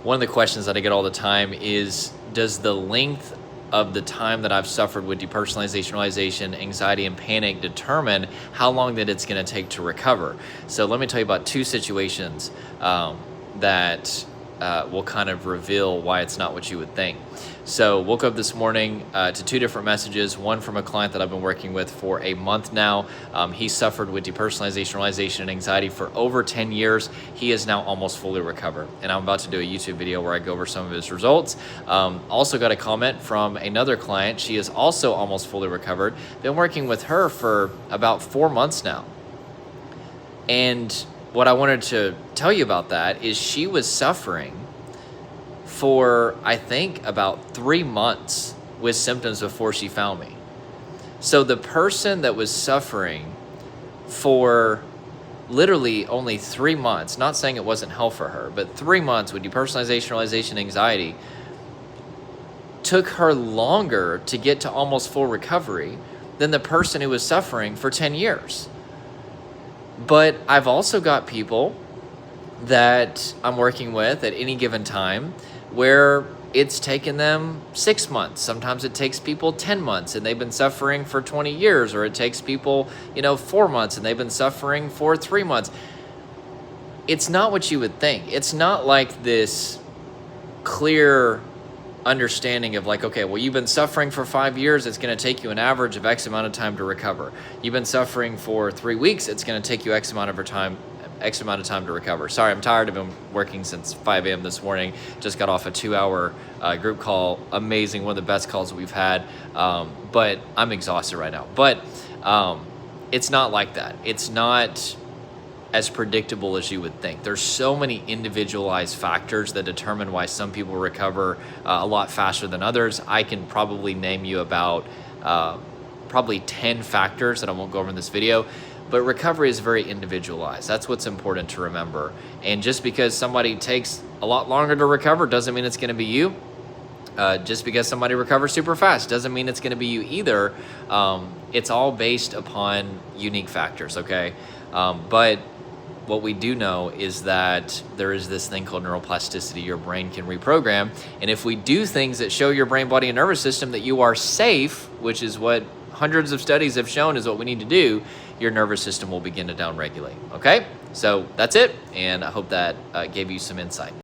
one of the questions that I get all the time is, does the length of the time that I've suffered with depersonalization, realization, anxiety, and panic determine how long that it's going to take to recover? So let me tell you about two situations that will kind of reveal why it's not what you would think. So woke up this morning to two different messages, one from a client that I've been working with for a month now. He suffered with depersonalization, realization, and anxiety for over 10 years. He is now almost fully recovered. And I'm about to do a YouTube video where I go over some of his results. Also got a comment from another client. She is also almost fully recovered. Been working with her for about 4 months now. And what I wanted to tell you about that is she was suffering for, I think, about 3 months with symptoms before she found me. So the person that was suffering for literally only 3 months, not saying it wasn't hell for her, but 3 months with depersonalization, realization, anxiety, took her longer to get to almost full recovery than the person who was suffering for 10 years. But I've also got people that I'm working with at any given time where it's taken them 6 months. Sometimes it takes people 10 months and they've been suffering for 20 years, or it takes people, 4 months and they've been suffering for 3 months. It's not what you would think. It's not like this clear understanding of like, okay, well, you've been suffering for 5 years, it's going to take you an average of X amount of time to recover. You've been suffering for 3 weeks, it's going to take you X amount of time to recover. Sorry, I'm tired. I've been working since 5 a.m. this morning. Just got off a 2-hour group call. Amazing, one of the best calls that we've had. But I'm exhausted right now. But it's not like that. It's not as predictable as you would think. There's so many individualized factors that determine why some people recover a lot faster than others. I can probably name you about probably 10 factors that I won't go over in this video, but recovery is very individualized. That's what's important to remember. And just because somebody takes a lot longer to recover doesn't mean it's going to be you. Just because somebody recovers super fast doesn't mean it's going to be you either. It's all based upon unique factors, okay? But what we do know is that there is this thing called neuroplasticity. Your brain can reprogram. And if we do things that show your brain, body, and nervous system that you are safe, which is what hundreds of studies have shown is what we need to do, your nervous system will begin to downregulate, okay? So that's it, and I hope that gave you some insight.